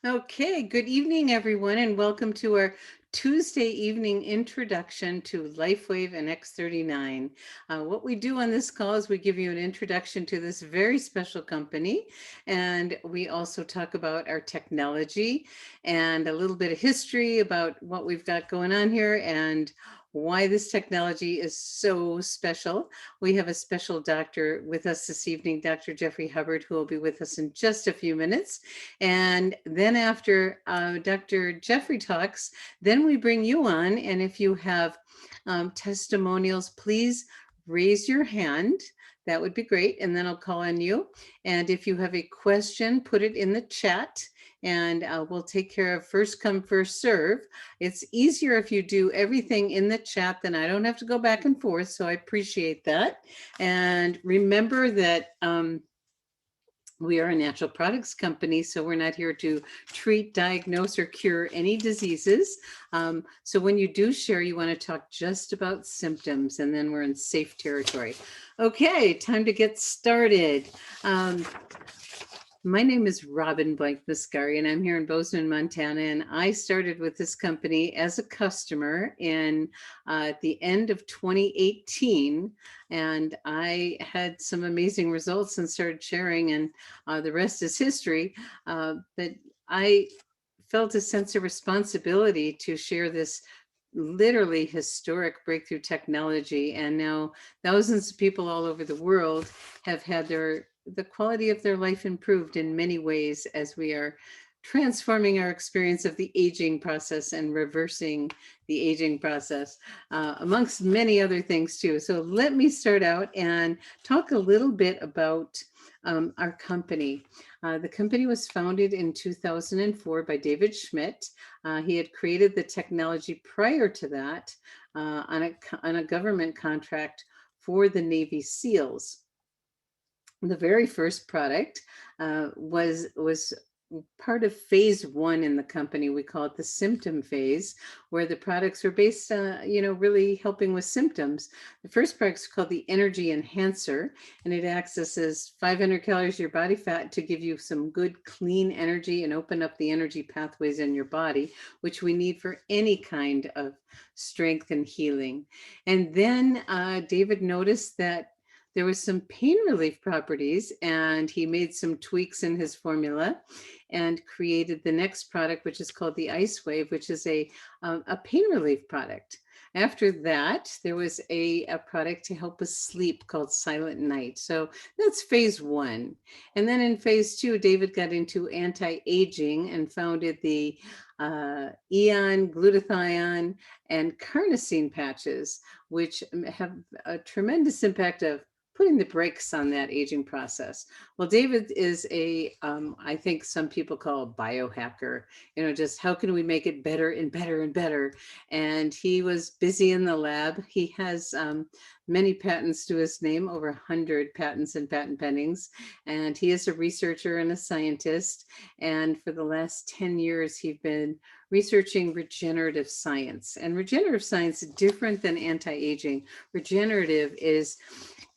Okay, good evening, everyone, and welcome to our Tuesday evening introduction to Lifewave and X39. What we do on this call is we give you an introduction to this very special company, and we also talk about our technology and a little bit of history about what we've got going on here and why this technology is so special. We have a special doctor with us this evening, Dr. Jeffrey Hubbard, who will be with us in just a few minutes. And then after Dr. Jeffrey talks, then we bring you on. And if you have testimonials, please raise your hand. That would be great. And then I'll call on you. And if you have a question, put it in the chat and we'll take care of first come, first serve. It's easier if you do everything in the chat, then I don't have to go back and forth. So I appreciate that. And remember that we are a natural products company, so we're not here to treat, diagnose, or cure any diseases. So when you do share, you want to talk just about symptoms, and then we're in safe territory. Okay, time to get started. My name is Robin Blank Muscari, and I'm here in Bozeman, Montana. And I started with this company as a customer in at the end of 2018. And I had some amazing results and started sharing, and the rest is history. But I felt a sense of responsibility to share this literally historic breakthrough technology. And now thousands of people all over the world have had the quality of their life improved in many ways as we are transforming our experience of the aging process and reversing the aging process, amongst many other things too. So let me start out and talk a little bit about our company. The company was founded in 2004 by David Schmidt. He had created the technology prior to that on a government contract for the Navy SEALs. The very first product was part of phase one in the company. We call it the symptom phase, where the products were based on, really helping with symptoms. The first product is called the Energy Enhancer, and it accesses 500 calories of your body fat to give you some good, clean energy and open up the energy pathways in your body, which we need for any kind of strength and healing. And then David noticed that there was some pain relief properties, and he made some tweaks in his formula and created the next product, which is called the Ice Wave, which is a pain relief product. After that, there was a product to help us sleep called Silent Night. So that's phase one. And then in phase two, David got into anti-aging and founded the Eon, Glutathione, and Carnosine patches, which have a tremendous impact of putting the brakes on that aging process. Well, David is I think some people call a biohacker, just how can we make it better and better and better? And he was busy in the lab. He has many patents to his name, over 100 patents and patent pendings. And he is a researcher and a scientist. And for the last 10 years, he's been researching regenerative science. And regenerative science is different than anti-aging. Regenerative is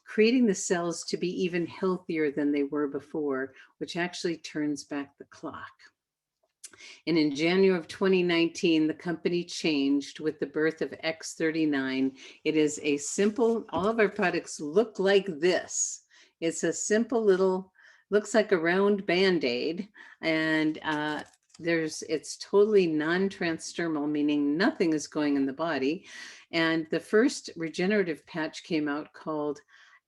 creating the cells to be even healthier than they were before, which actually turns back the clock. And in January of 2019, the company changed with the birth of X39. It is a simple, all of our products look like this. It's a simple little, looks like a round Band-Aid, and it's totally non-transdermal, meaning nothing is going in the body. And the first regenerative patch came out called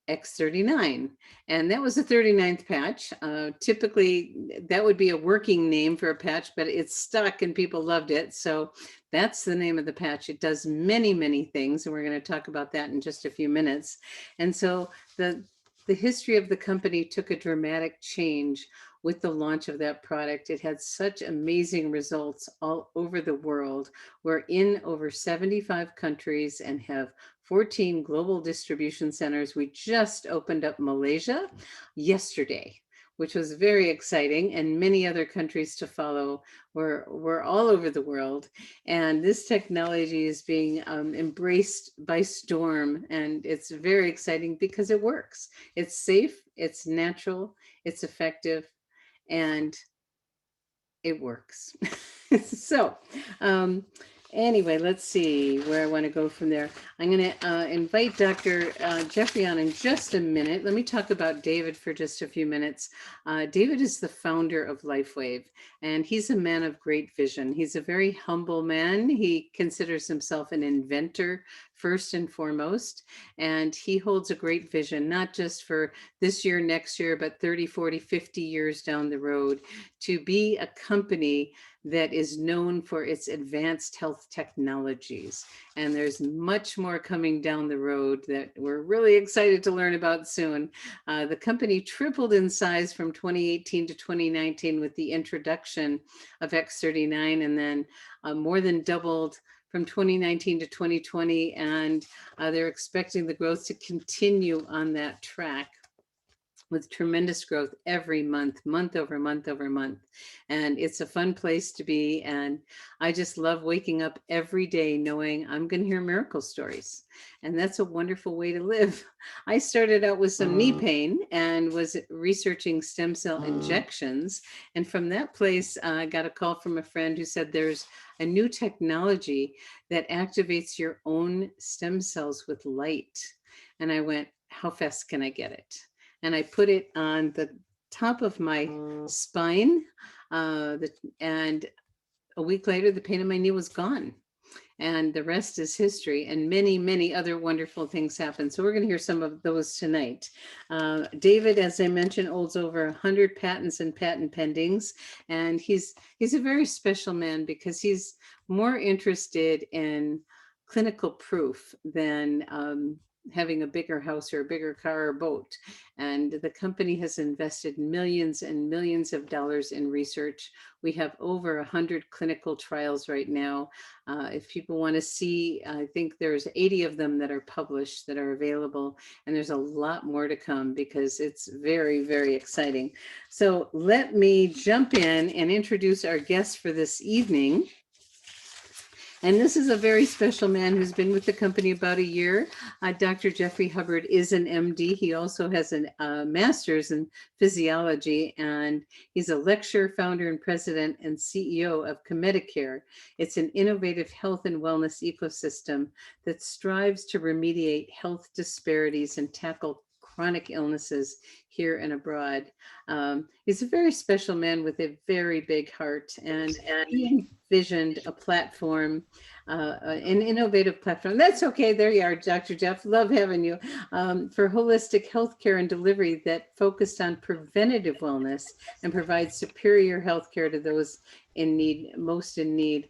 X39, and that was the 39th patch. Typically, that would be a working name for a patch, but it's stuck and people loved it. So that's the name of the patch. It does many, many things, and we're going to talk about that in just a few minutes. And so the history of the company took a dramatic change with the launch of that product. It had such amazing results all over the world. We're in over 75 countries and have 14 global distribution centers. We just opened up Malaysia yesterday, which was very exciting, and many other countries to follow. We're all over the world, and this technology is being embraced by storm, and it's very exciting because it works. It's safe, it's natural, it's effective, and it works. So, anyway, let's see where I want to go from there. I'm going to invite Dr. Jeffrey on in just a minute. Let me talk about David for just a few minutes. David is the founder of Lifewave, and he's a man of great vision. He's a very humble man. He considers himself an inventor first and foremost, and he holds a great vision, not just for this year, next year, but 30, 40, 50 years down the road, to be a company that is known for its advanced health technologies. And there's much more coming down the road that we're really excited to learn about soon. The company tripled in size from 2018 to 2019 with the introduction of X39, and then more than doubled from 2019 to 2020. And they're expecting the growth to continue on that track, with tremendous growth every month, month over month over month. And it's a fun place to be. And I just love waking up every day knowing I'm going to hear miracle stories. And that's a wonderful way to live. I started out with some knee pain and was researching stem cell injections. And from that place, I got a call from a friend who said there's a new technology that activates your own stem cells with light. And I went, how fast can I get it? And I put it on the top of my spine, and a week later, the pain in my knee was gone. And the rest is history, and many, many other wonderful things happen. So we're going to hear some of those tonight. David, as I mentioned, holds over 100 patents and patent pendings, and he's a very special man because he's more interested in clinical proof than having a bigger house or a bigger car or boat. And the company has invested millions and millions of dollars in research. We have over 100 clinical trials right now. If people want to see, I think there's 80 of them that are published that are available, and there's a lot more to come because it's very, very exciting. So let me jump in and introduce our guest for this evening. And this is a very special man who's been with the company about a year. Dr. Jeffrey Hubbard is an MD. He also has a master's in physiology, and he's a lecturer, founder, and president and CEO of Comedicare. It's an innovative health and wellness ecosystem that strives to remediate health disparities and tackle chronic illnesses here and abroad. He's a very special man with a very big heart, and he envisioned a platform, an innovative platform. That's okay. There you are, Dr. Jeff. Love having you. For holistic healthcare and delivery that focused on preventative wellness and provides superior healthcare to those in need, most in need.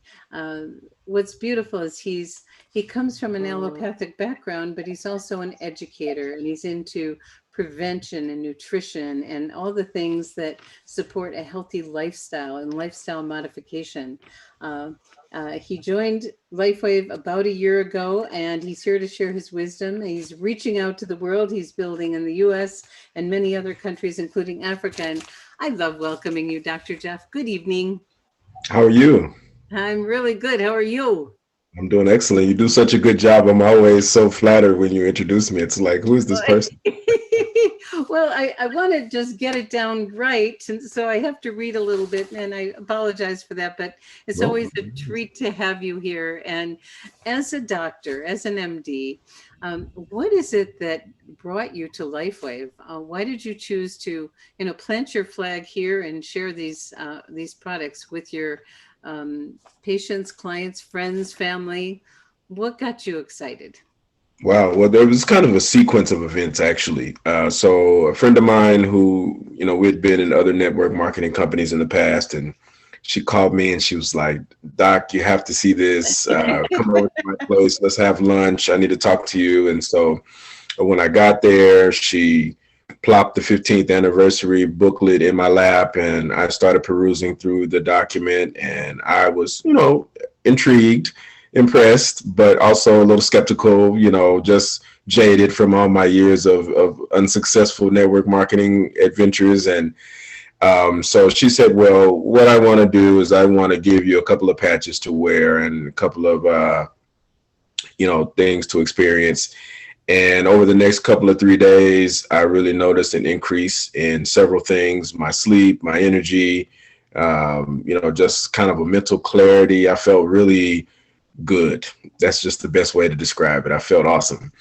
What's beautiful is he comes from an allopathic background, but he's also an educator, and he's into prevention and nutrition and all the things that support a healthy lifestyle and lifestyle modification. He joined Lifewave about a year ago, and he's here to share his wisdom. He's reaching out to the world. He's building in the US and many other countries, including Africa. And I love welcoming you, Dr. Jeff. Good evening. How are you? I'm really good. How are you? I'm doing excellent. You do such a good job. I'm always so flattered when you introduce me. It's like, who is this person? Well, I want to just get it down right. And so I have to read a little bit, and I apologize for that, but it's always a treat to have you here. And as a doctor, as an MD, what is it that brought you to Lifewave? Why did you choose to, plant your flag here and share these products with your patients, clients, friends, family? What got you excited? Wow. Well, there was kind of a sequence of events, actually. So a friend of mine who, we had been in other network marketing companies in the past, and she called me and she was like, Doc, you have to see this. Come over to my place. Let's have lunch. I need to talk to you. And so when I got there, she plopped the 15th anniversary booklet in my lap, and I started perusing through the document, and I was, intrigued, impressed, but also a little skeptical, just jaded from all my years of unsuccessful network marketing adventures. And so she said, well, what I want to do is I want to give you a couple of patches to wear and a couple of, things to experience. And over the next couple of 3 days, I really noticed an increase in several things: my sleep, my energy, just kind of a mental clarity. I felt really good. That's just the best way to describe it. I felt awesome.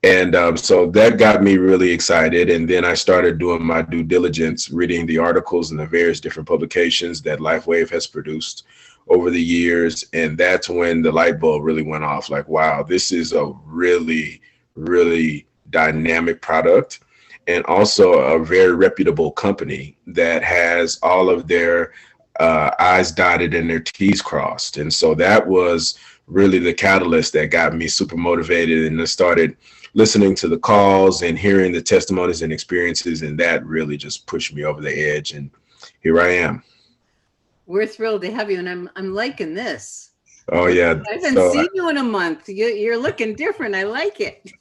And so that got me really excited. And then I started doing my due diligence, reading the articles in the various different publications that Lifewave has produced over the years. And that's when the light bulb really went off. Like, wow, this is a really, really dynamic product, and also a very reputable company that has all of their I's dotted and their T's crossed. And so that was really the catalyst that got me super motivated, and I started listening to the calls and hearing the testimonies and experiences, and that really just pushed me over the edge, and here I am. We're thrilled to have you, and I'm liking this. Oh yeah, I haven't seen you in a month. You're looking different. I like it.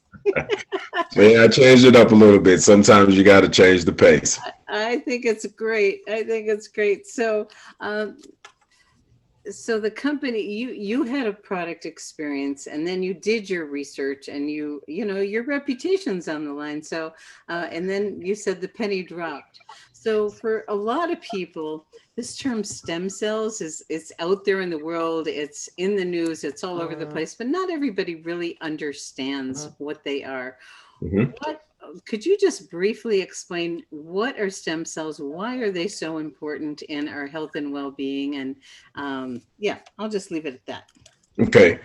Yeah, I changed it up a little bit. Sometimes you got to change the pace. I think it's great. I think it's great. So, so the company, you had a product experience, and then you did your research, and your reputation's on the line. So, and then you said the penny dropped. So for a lot of people, this term stem cells it's out there in the world. It's in the news. It's all over the place, but not everybody really understands what they are. Mm-hmm. Could you just briefly explain what are stem cells? Why are they so important in our health and well-being? And I'll just leave it at that. Okay.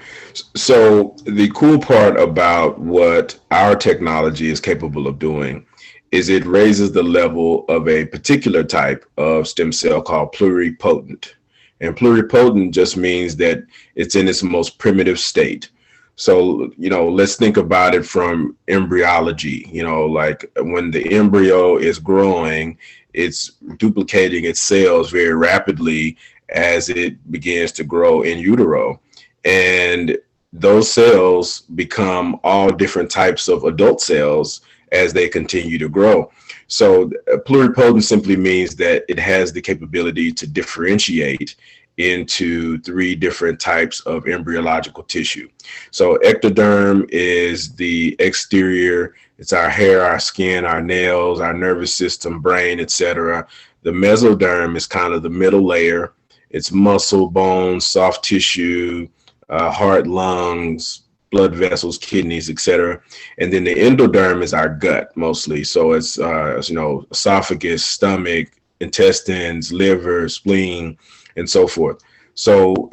So the cool part about what our technology is capable of doing is it raises the level of a particular type of stem cell called pluripotent. And pluripotent just means that it's in its most primitive state. So, let's think about it from embryology. Like when the embryo is growing, it's duplicating its cells very rapidly as it begins to grow in utero. And those cells become all different types of adult cells as they continue to grow. So pluripotent simply means that it has the capability to differentiate into 3 different types of embryological tissue. So ectoderm is the exterior. It's our hair, our skin, our nails, our nervous system, brain, etc. The mesoderm is kind of the middle layer. It's muscle, bones, soft tissue, heart, lungs, blood vessels, kidneys, etc. And then the endoderm is our gut mostly. So it's esophagus, stomach, intestines, liver, spleen, and so forth. So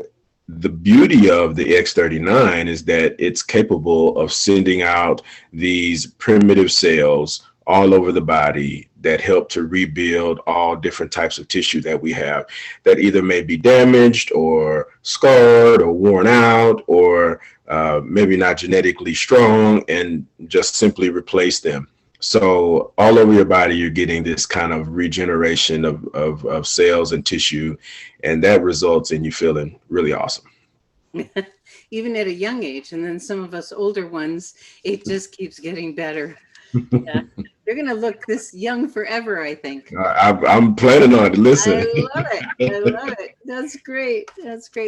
the beauty of the X39 is that it's capable of sending out these primitive cells all over the body that help to rebuild all different types of tissue that we have that either may be damaged or scarred or worn out or maybe not genetically strong, and just simply replace them. So all over your body, you're getting this kind of regeneration of cells and tissue, and that results in you feeling really awesome. Even at a young age. And then some of us older ones, it just keeps getting better. Yeah. You're going to look this young forever, I think. I'm planning on it. Listen. I love it. That's great.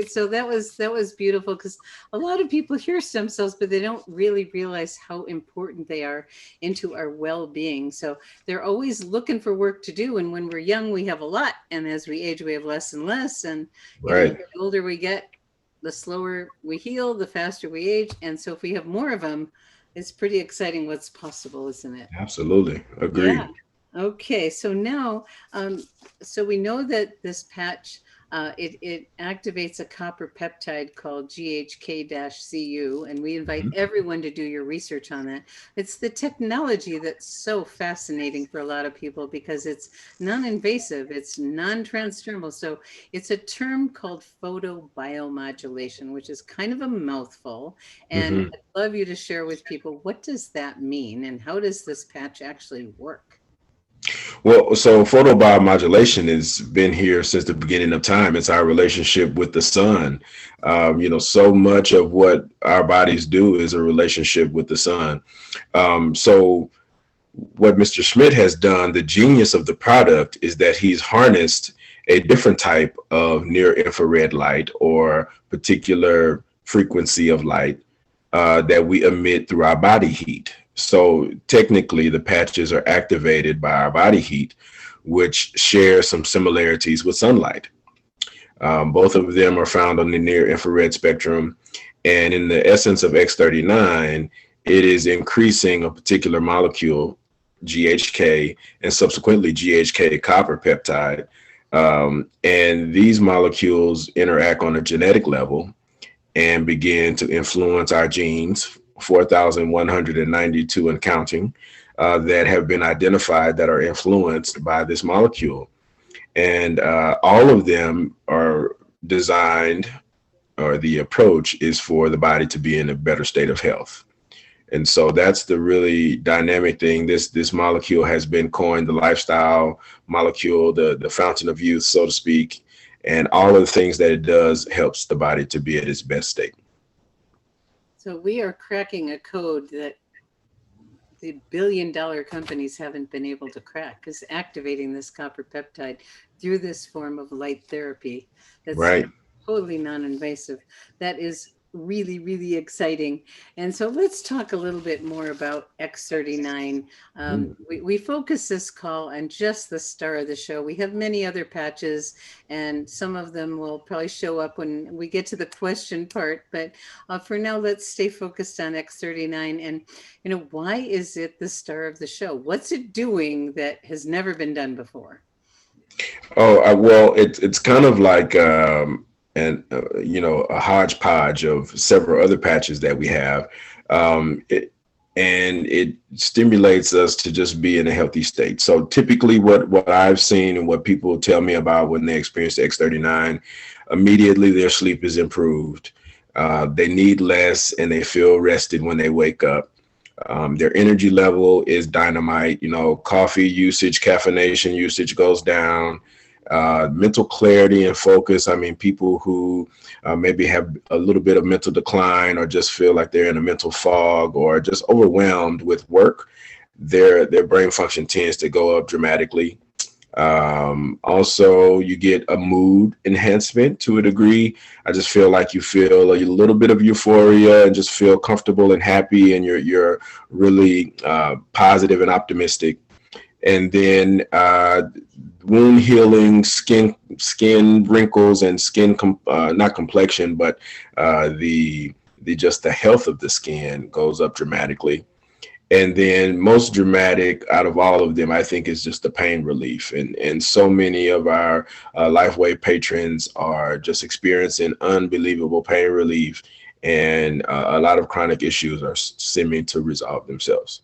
So that was beautiful, because a lot of people hear stem cells, but they don't really realize how important they are into our well-being. So they're always looking for work to do. And when we're young, we have a lot. And as we age, we have less and less. And right. The older we get, the slower we heal, the faster we age. And so if we have more of them, it's pretty exciting what's possible, isn't it? Absolutely. Agreed. Yeah. Okay. So now, so we know that this patch, it activates a copper peptide called GHK-Cu, and we invite everyone to do your research on that. It's the technology that's so fascinating for a lot of people because it's non-invasive, it's non-transdermal. So it's a term called photobiomodulation, which is kind of a mouthful. And I'd love you to share with people, what does that mean and how does this patch actually work? Well, so photobiomodulation has been here since the beginning of time. It's our relationship with the sun. So much of what our bodies do is a relationship with the sun. So what Mr. Schmidt has done, the genius of the product, is that he's harnessed a different type of near infrared light or particular frequency of light that we emit through our body heat. So technically the patches are activated by our body heat, which share some similarities with sunlight. Both of them are found on the near infrared spectrum. And in the essence of X39, it is increasing a particular molecule, GHK, and subsequently GHK copper peptide. And these molecules interact on a genetic level and begin to influence our genes, 4,192 and counting, that have been identified that are influenced by this molecule. And all of them are designed, or the approach is for the body to be in a better state of health. And so that's the really dynamic thing. This molecule has been coined the lifestyle molecule, the fountain of youth, so to speak. And all of the things that it does helps the body to be at its best state. So we are cracking a code that the billion-dollar companies haven't been able to crack, is activating this copper peptide through this form of light therapy. That's right. Totally non-invasive. That is really, really exciting. And so let's talk a little bit more about X39. We focus this call on just the star of the show. We have many other patches, and some of them will probably show up when we get to the question part. But for now, let's stay focused on X39. And, why is it the star of the show? What's it doing that has never been done before? Oh, well, it's kind of like, a hodgepodge of several other patches that we have. And it stimulates us to just be in a healthy state. So typically what I've seen and what people tell me about when they experience X39, immediately their sleep is improved. They need less and they feel rested when they wake up. Their energy level is dynamite. Coffee usage, caffeination usage goes down. Mental clarity and focus. I mean, people who maybe have a little bit of mental decline or just feel like they're in a mental fog or just overwhelmed with work, their brain function tends to go up dramatically. Also, you get a mood enhancement to a degree. I just feel like you feel a little bit of euphoria and just feel comfortable and happy, and you're really positive and optimistic. And then wound healing, skin wrinkles, and skin not complexion, but the health of the skin goes up dramatically. And then most dramatic out of all of them, I think, is just the pain relief. And so many of our Lifewave patrons are just experiencing unbelievable pain relief, and a lot of chronic issues are seeming to resolve themselves.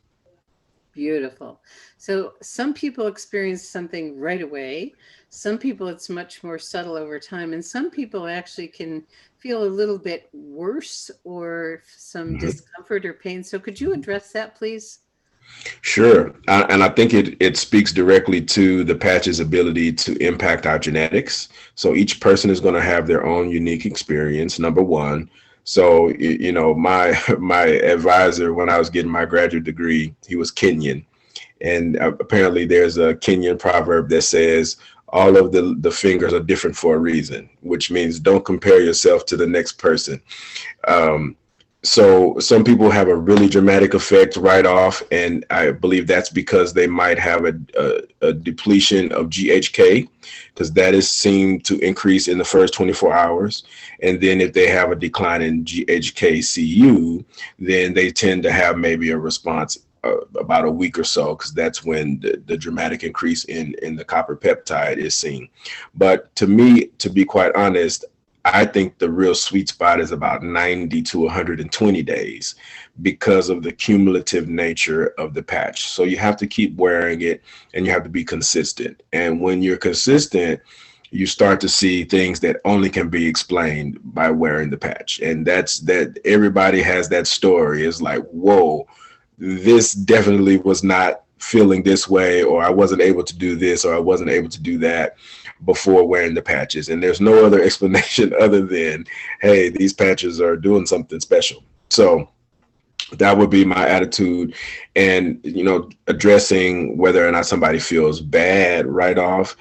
Beautiful. So some people experience something right away. Some people it's much more subtle over time. And some people actually can feel a little bit worse or some discomfort or pain. So could you address that, please? Sure. And I think it speaks directly to the patch's ability to impact our genetics. So each person is going to have their own unique experience, number one. So, my advisor, when I was getting my graduate degree, he was Kenyan. And apparently there's a Kenyan proverb that says all of the fingers are different for a reason, which means don't compare yourself to the next person. So some people have a really dramatic effect right off, and I believe that's because they might have a depletion of GHK, because that is seen to increase in the first 24 hours. And then if they have a decline in GHK-Cu, then they tend to have maybe a response about a week or so, because that's when the dramatic increase in the copper peptide is seen. But to me, to be quite honest, I think the real sweet spot is about 90 to 120 days because of the cumulative nature of the patch. So you have to keep wearing it and you have to be consistent. And when you're consistent, you start to see things that only can be explained by wearing the patch. And that everybody has that story. It's like, whoa, this definitely was not feeling this way, or I wasn't able to do this, or I wasn't able to do that before wearing the patches. And there's no other explanation other than, hey, these patches are doing something special. So that would be my attitude. And, addressing whether or not somebody feels bad right off,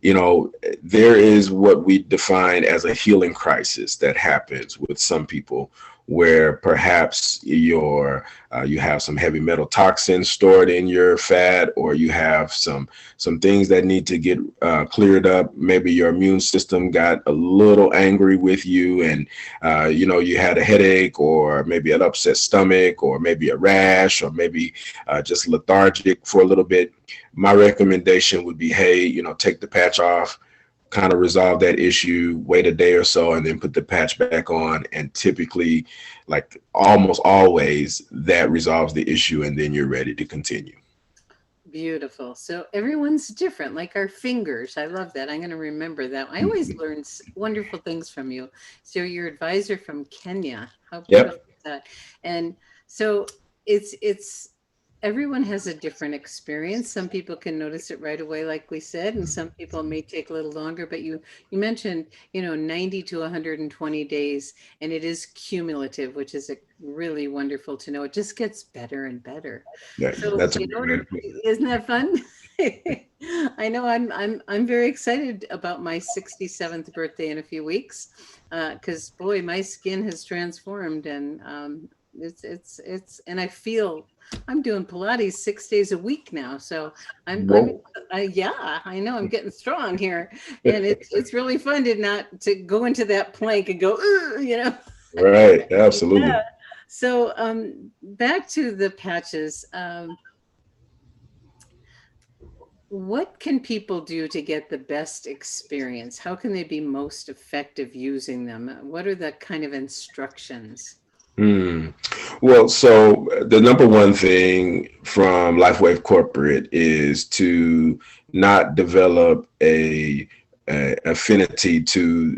there is what we define as a healing crisis that happens with some people where perhaps you have some heavy metal toxins stored in your fat, or you have some things that need to get cleared up. Maybe your immune system got a little angry with you, and you had a headache, or maybe an upset stomach, or maybe a rash, or maybe just lethargic for a little bit. My recommendation would be, hey, take the patch off, kind of resolve that issue, wait a day or so, and then put the patch back on. And typically, like almost always, that resolves the issue, and then you're ready to continue. Beautiful. So everyone's different, like our fingers. I love that. I'm going to remember that. I always learn wonderful things from you. So your advisor from Kenya. How beautiful is that? And so it's everyone has a different experience. Some people can notice it right away, like we said, and some people may take a little longer. But you mentioned 90 to 120 days, and it is cumulative, which is really wonderful to know. It just gets better and better. Yeah, so that's isn't that fun? I know I'm very excited about my 67th birthday in a few weeks, because boy, my skin has transformed, and it's and I feel I'm doing Pilates 6 days a week now. So yeah, I know I'm getting strong here, and it's really fun to go into that plank and go, Right. Absolutely. Yeah. So back to the patches. What can people do to get the best experience? How can they be most effective using them? What are the kind of instructions? Well, so the number one thing from Lifewave Corporate is to not develop a affinity to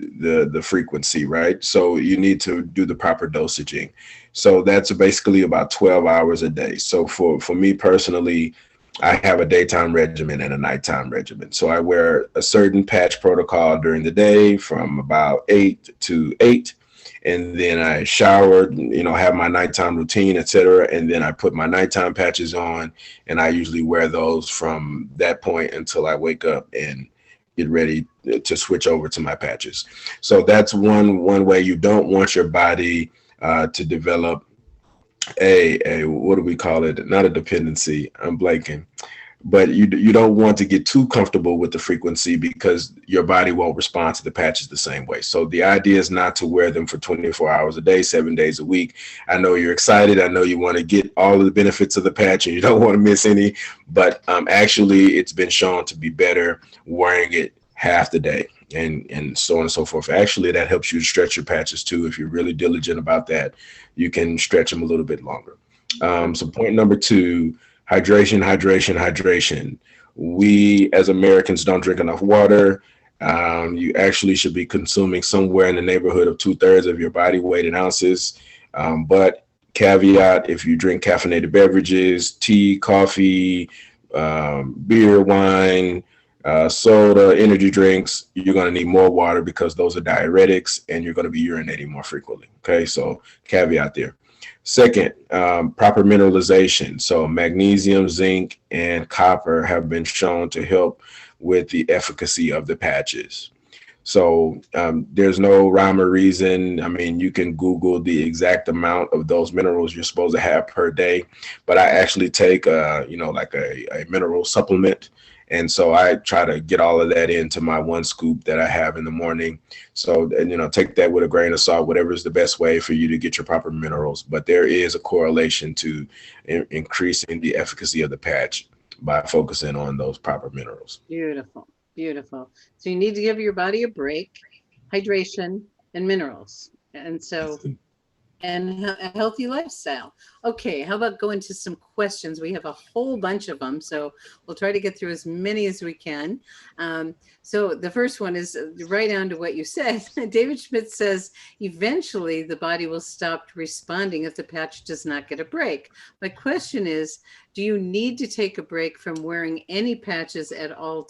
the frequency, right? So you need to do the proper dosaging. So that's basically about 12 hours a day. So for me personally, I have a daytime regimen and a nighttime regimen. So I wear a certain patch protocol during the day from about 8 to 8. And then I shower, have my nighttime routine, etc. And then I put my nighttime patches on, and I usually wear those from that point until I wake up and get ready to switch over to my patches. So that's one way. You don't want your body to develop a what do we call it? Not a dependency. I'm blanking. But you don't want to get too comfortable with the frequency, because your body won't respond to the patches the same way. So the idea is not to wear them for 24 hours a day, 7 days a week. I know you're excited. I know you want to get all of the benefits of the patch and you don't want to miss any. But actually, it's been shown to be better wearing it half the day, and so on and so forth. Actually, that helps you to stretch your patches too. If you're really diligent about that, you can stretch them a little bit longer. So point number 2, hydration. We as Americans don't drink enough water. You actually should be consuming somewhere in the neighborhood of 2/3 of your body weight in ounces. But caveat, if you drink caffeinated beverages, tea, coffee, beer, wine, soda, energy drinks, you're going to need more water, because those are diuretics and you're going to be urinating more frequently. Okay, so caveat there. Second, proper mineralization. So magnesium, zinc, and copper have been shown to help with the efficacy of the patches. So there's no rhyme or reason. I mean, you can Google the exact amount of those minerals you're supposed to have per day, but I actually take like a mineral supplement. And so I try to get all of that into my 1 scoop that I have in the morning. So, take that with a grain of salt, whatever is the best way for you to get your proper minerals. But there is a correlation to increasing the efficacy of the patch by focusing on those proper minerals. Beautiful. Beautiful. So you need to give your body a break, hydration, and minerals. And so, and a healthy lifestyle. Okay, how about going to some questions? We have a whole bunch of them, so we'll try to get through as many as we can. So the first one is right down to what you said. David Schmidt says, eventually the body will stop responding if the patch does not get a break. My question is, do you need to take a break from wearing any patches at all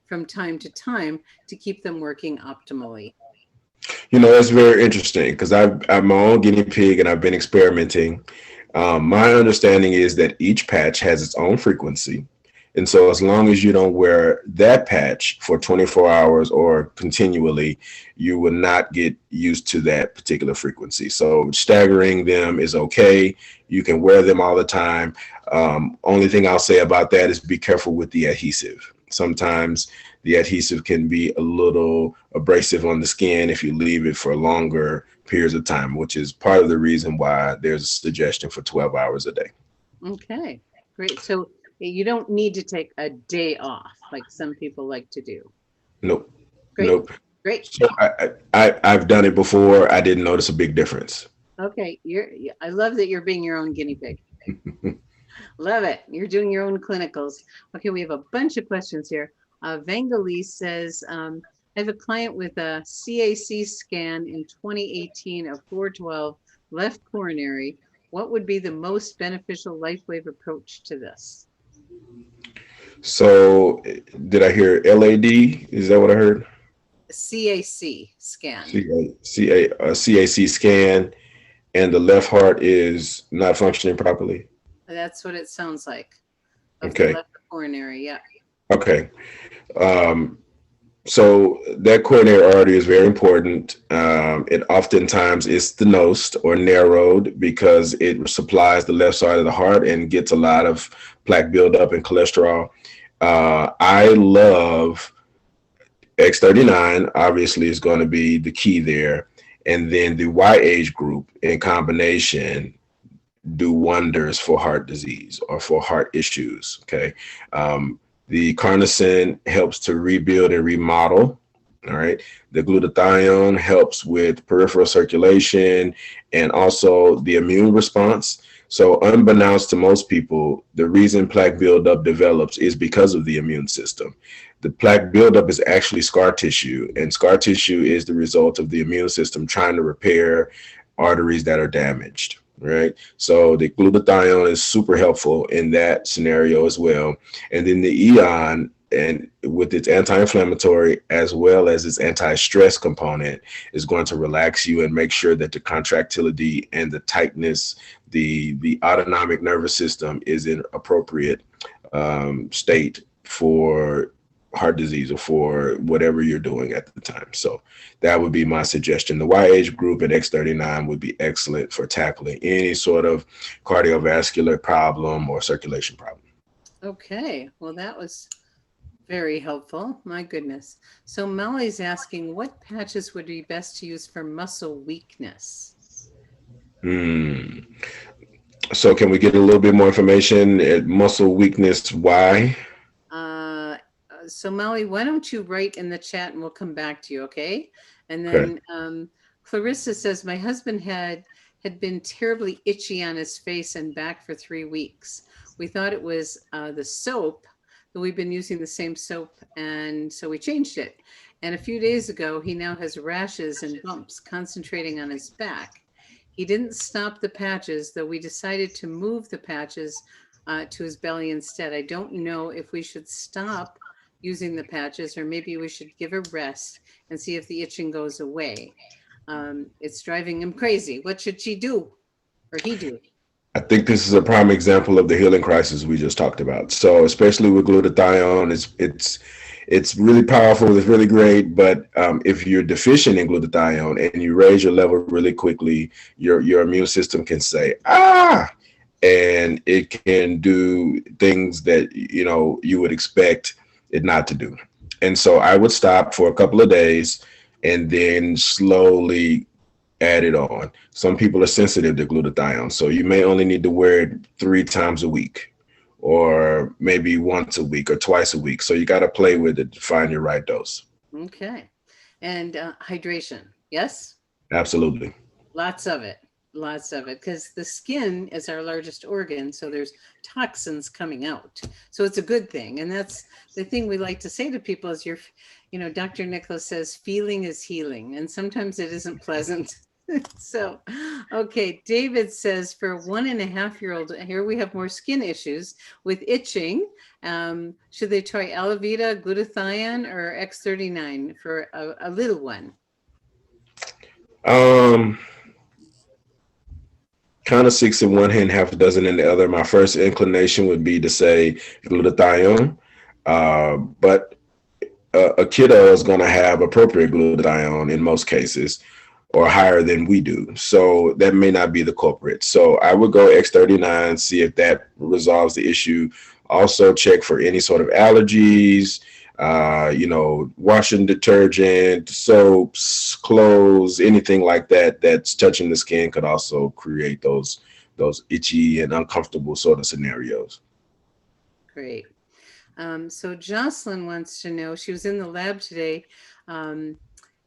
from time to time to keep them working optimally? That's very interesting, because I'm my own guinea pig and I've been experimenting. My understanding is that each patch has its own frequency, And so as long as you don't wear that patch for 24 hours or continually, you will not get used to that particular frequency. So staggering them is okay. You can wear them all the time. Only thing I'll say about that is be careful with the adhesive. Sometimes the adhesive can be a little abrasive on the skin if you leave it for longer periods of time, which is part of the reason why there's a suggestion for 12 hours a day. Okay, great. So you don't need to take a day off like some people like to do. Nope. Great. Nope. Great. So I've done it before. I didn't notice a big difference. Okay, I love that you're being your own guinea pig. Love it. You're doing your own clinicals. Okay, we have a bunch of questions here. Vangali says, I have a client with a CAC scan in 2018 of 412 left coronary. What would be the most beneficial Lifewave approach to this? So did I hear LAD? Is that what I heard? CAC scan. CAC scan, and the left heart is not functioning properly. That's what it sounds like. Okay. Left coronary, yeah. Okay. So that coronary artery is very important. It oftentimes is stenosed or narrowed because it supplies the left side of the heart and gets a lot of plaque buildup and cholesterol. I love X39, obviously, is going to be the key there. And then the Y age group in combination do wonders for heart disease or for heart issues. Okay. The carnosine helps to rebuild and remodel. All right. The glutathione helps with peripheral circulation and also the immune response. So unbeknownst to most people, the reason plaque buildup develops is because of the immune system. The plaque buildup is actually scar tissue, and scar tissue is the result of the immune system trying to repair arteries that are damaged. Right. So the glutathione is super helpful in that scenario as well. And then the Eon, and with its anti-inflammatory as well as its anti-stress component, is going to relax you and make sure that the contractility and the tightness, the autonomic nervous system is in appropriate state for heart disease or for whatever you're doing at the time. So that would be my suggestion. The Y age group and X39 would be excellent for tackling any sort of cardiovascular problem or circulation problem. Okay, well, that was very helpful. My goodness. So Molly's asking, what patches would be best to use for muscle weakness? So can we get a little bit more information? Muscle weakness, why? So Molly, why don't you write in the chat and we'll come back to you, okay? And then Clarissa says, my husband had been terribly itchy on his face and back for 3 weeks. We thought it was the soap, but we've been using the same soap, and so we changed it. And a few days ago, he now has rashes and bumps concentrating on his back. He didn't stop the patches, though we decided to move the patches to his belly instead. I don't know if we should stop using the patches, or maybe we should give a rest and see if the itching goes away. It's driving him crazy. What should she do, or he do? I think this is a prime example of the healing crisis we just talked about. So especially with glutathione, it's really powerful. It's really great. But if you're deficient in glutathione and you raise your level really quickly, your immune system can say, and it can do things that, you would expect it not to do. And so I would stop for a couple of days and then slowly add it on. Some people are sensitive to glutathione, so you may only need to wear it 3 times a week, or maybe once a week or twice a week. So you got to play with it to find your right dose. Okay. And hydration, yes? Absolutely. Lots of it, because the skin is our largest organ, so there's toxins coming out. So it's a good thing. And that's the thing we like to say to people is Dr. Nicholas says, feeling is healing. And sometimes it isn't pleasant. So, okay, David says for 1.5-year-old, here we have more skin issues with itching. Should they try Aloe Vera, glutathione, or X39 for a little one? Kind kind of six in one hand, half a dozen in the other. My first inclination would be to say glutathione, but a kiddo is going to have appropriate glutathione in most cases, or higher than we do. So that may not be the culprit. So I would go X39, see if that resolves the issue. Also check for any sort of allergies, washing detergent, soaps, clothes, anything like that that's touching the skin could also create those itchy and uncomfortable sort of scenarios. Great. So Jocelyn wants to know, she was in the lab today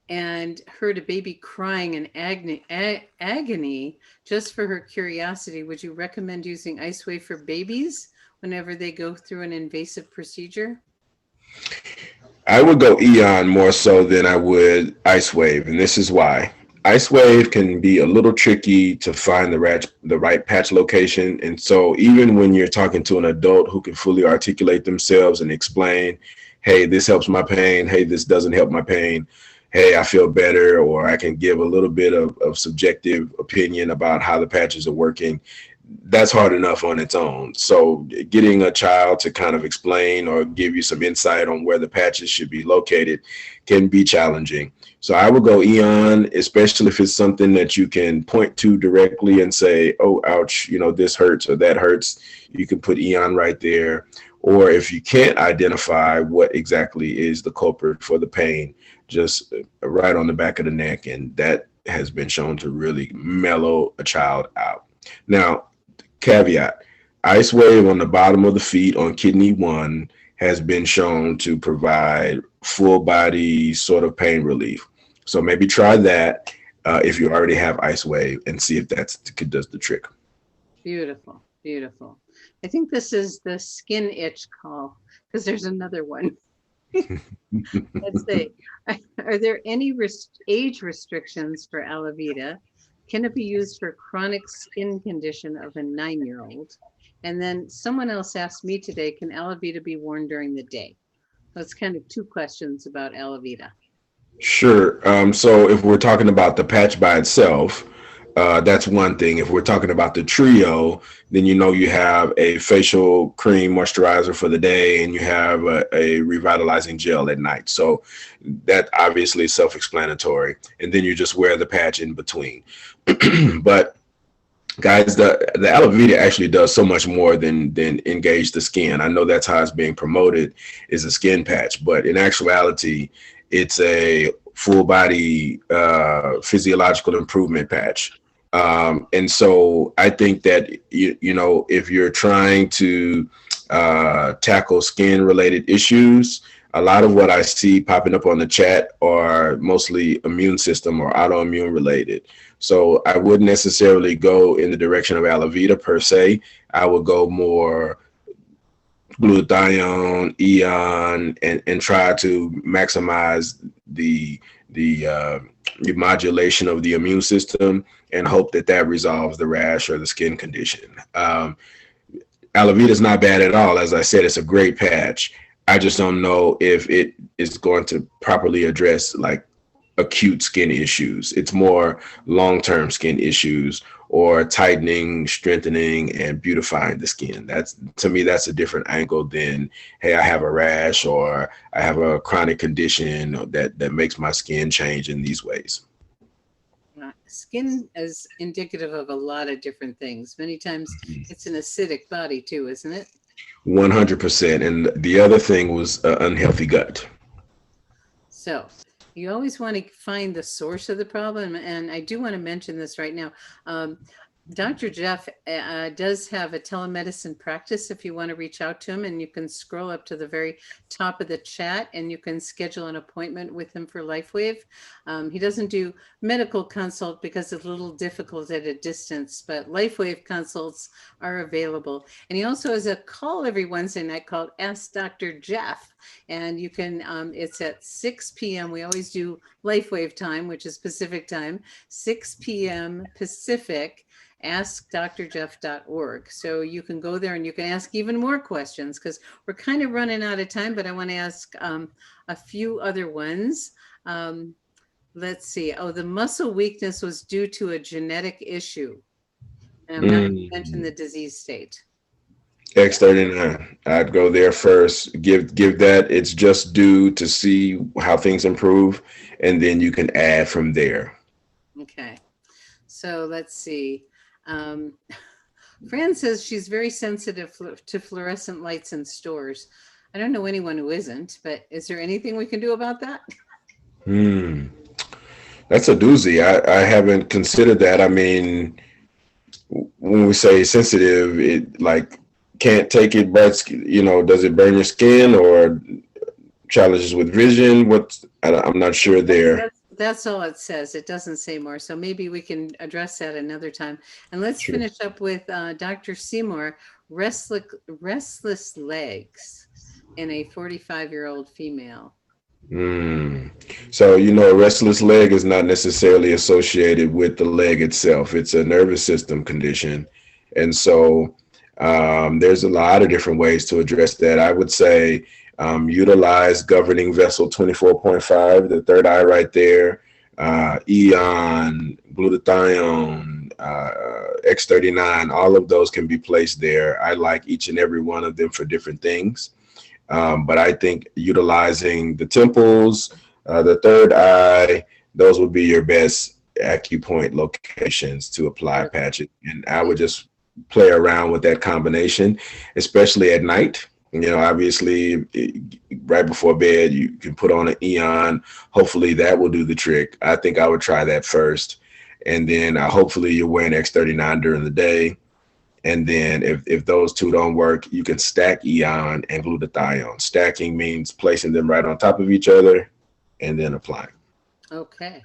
and heard a baby crying in agony. Just for her curiosity, would you recommend using Icewave for babies whenever they go through an invasive procedure? I would go Eon more so than I would Icewave, and this is why. Icewave can be a little tricky to find the right patch location, and so even when you're talking to an adult who can fully articulate themselves and explain, hey, this helps my pain, hey, this doesn't help my pain, hey, I feel better, or I can give a little bit of subjective opinion about how the patches are working, that's hard enough on its own. So getting a child to kind of explain or give you some insight on where the patches should be located can be challenging. So I would go Eon, especially if it's something that you can point to directly and say, oh, ouch, this hurts or that hurts. You can put Eon right there. Or if you can't identify what exactly is the culprit for the pain, just right on the back of the neck. And that has been shown to really mellow a child out. Now, caveat, Icewave on the bottom of the feet on kidney 1 has been shown to provide full body sort of pain relief. So maybe try that if you already have Icewave and see if that does the trick. Beautiful, beautiful. I think this is the skin itch call because there's another one. Let's see. Are there any age restrictions for Aloe Vera? Can it be used for chronic skin condition of a 9-year-old? And then someone else asked me today, can Aloe Vera be worn during the day? That's kind of 2 questions about Aloe Vera. Sure. So if we're talking about the patch by itself, that's one thing. If we're talking about the trio, then you have a facial cream moisturizer for the day and you have a revitalizing gel at night. So that obviously is self-explanatory. And then you just wear the patch in between. But guys, the Aloe Vera actually does so much more than engage the skin. I know that's how it's being promoted, is a skin patch, but in actuality, it's a full body physiological improvement patch. And so I think that, if you're trying to tackle skin related issues, a lot of what I see popping up on the chat are mostly immune system or autoimmune related. So I wouldn't necessarily go in the direction of Aloe Vera per se. I would go more glutathione, Eon, and try to maximize the modulation of the immune system and hope that resolves the rash or the skin condition. Aloe Vera is not bad at all. As I said, it's a great patch. I just don't know if it is going to properly address like acute skin issues. It's more long-term skin issues or tightening, strengthening, and beautifying the skin. To me, that's a different angle than, hey, I have a rash or I have a chronic condition that makes my skin change in these ways. Skin is indicative of a lot of different things. Many times it's an acidic body too, isn't it? 100%. And the other thing was unhealthy gut. So you always want to find the source of the problem. And I do want to mention this right now. Dr. Jeff does have a telemedicine practice if you want to reach out to him, and you can scroll up to the very top of the chat and you can schedule an appointment with him for Lifewave. He doesn't do medical consult because it's a little difficult at a distance, but Lifewave consults are available. And he also has a call every Wednesday night called Ask Dr. Jeff. And you can, it's at 6 p.m. We always do Lifewave time, which is Pacific time, 6 p.m. Pacific. AskDrJeff.org. So you can go there and you can ask even more questions because we're kind of running out of time, but I want to ask a few other ones. Let's see. Oh, the muscle weakness was due to a genetic issue. And I'm not going to mention the disease state. X39. I'd go there first. Give that its just due to see how things improve, and then you can add from there. Okay. So let's see. Fran says she's very sensitive to fluorescent lights in stores. I don't know anyone who isn't, but is there anything we can do about that? That's a doozy. I haven't considered that. I mean, when we say sensitive, it like can't take it, but does it burn your skin or challenges with vision? I'm not sure there. That's all it says. It doesn't say more. So maybe we can address that another time. And let's finish up with Dr. Seymour, restless legs in a 45-year-old female. So, a restless leg is not necessarily associated with the leg itself. It's a nervous system condition. And so there's a lot of different ways to address that. I would say utilize governing vessel 24.5, the third eye right there, Eon, Glutathione, X39, all of those can be placed there. I like each and every one of them for different things. But I think utilizing the temples, the third eye, those would be your best acupoint locations to apply patches. And I would just play around with that combination, especially at night. Obviously, right before bed, you can put on an Eon. Hopefully that will do the trick. I think I would try that first. And then hopefully you're wearing X39 during the day. And then if those two don't work, you can stack Eon and Glutathione. Stacking means placing them right on top of each other and then applying. Okay.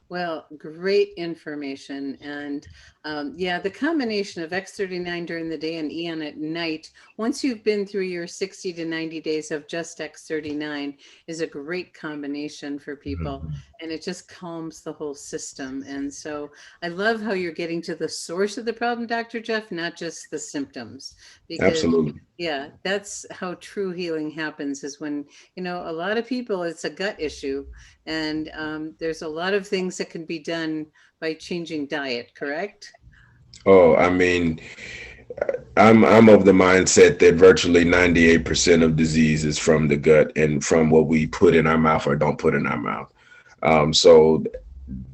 Well, great information. And the combination of X39 during the day and Eon at night, once you've been through your 60 to 90 days of just X39, is a great combination for people. And it just calms the whole system. And so I love how you're getting to the source of the problem, Dr. Jeff, not just the symptoms. Because, absolutely. Yeah, that's how true healing happens, is when, a lot of people, it's a gut issue. And there's a lot of things that can be done by changing diet, correct? Oh, I mean, I'm of the mindset that virtually 98% of disease is from the gut and from what we put in our mouth or don't put in our mouth. So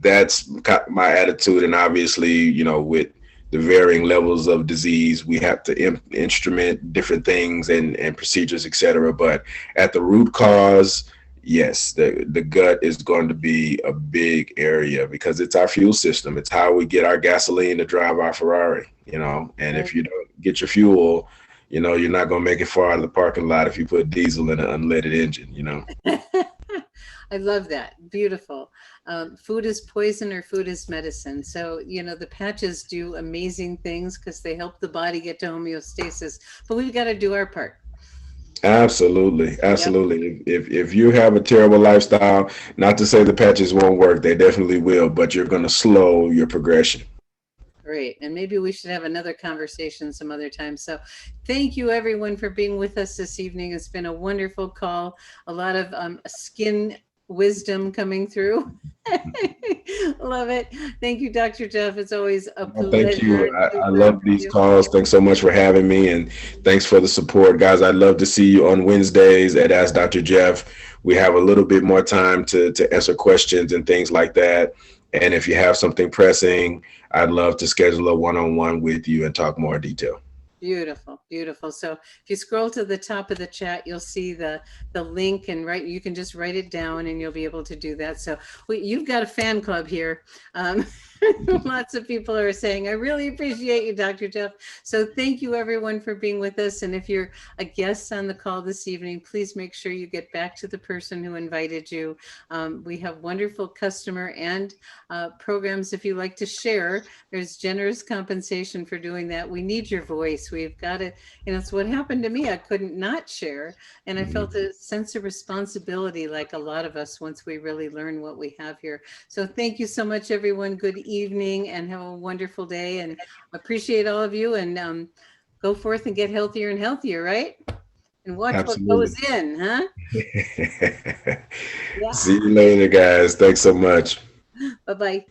that's my attitude. And obviously, with the varying levels of disease, we have to instrument different things and procedures, et cetera. But at the root cause, yes, the gut is going to be a big area because it's our fuel system. It's how we get our gasoline to drive our Ferrari, and if you don't get your fuel, you're not going to make it far out of the parking lot if you put diesel in an unleaded engine, I love that. Beautiful. Food is poison or food is medicine. So, the patches do amazing things because they help the body get to homeostasis, but we've got to do our part. Absolutely. Yep. If you have a terrible lifestyle, not to say the patches won't work, they definitely will, but you're going to slow your progression. Great. And maybe we should have another conversation some other time. So thank you everyone for being with us this evening. It's been a wonderful call. A lot of skin wisdom coming through. Love it. Thank you, Dr. Jeff. It's always a pleasure. Thank you. I love these calls. Thanks so much for having me, and thanks for the support, guys. I'd love to see you on Wednesdays at Ask Dr. Jeff. We have a little bit more time to answer questions and things like that. And if you have something pressing, I'd love to schedule a one-on-one with you and talk more detail. Beautiful, beautiful. So if you scroll to the top of the chat, you'll see the link, and you can just write it down and you'll be able to do that. So you've got a fan club here. Lots of people are saying, I really appreciate you, Dr. Jeff. So thank you everyone for being with us. And if you're a guest on the call this evening, please make sure you get back to the person who invited you. We have wonderful customer and programs. If you like to share, there's generous compensation for doing that. We need your voice. We've got to, it's what happened to me. I couldn't not share. And I felt a sense of responsibility, like a lot of us, once we really learn what we have here. So thank you so much, everyone. Good evening and have a wonderful day, and appreciate all of you, and go forth and get healthier and healthier, right? And watch Absolutely. What goes in, huh? Yeah. See you later, guys. Thanks so much. Bye-bye.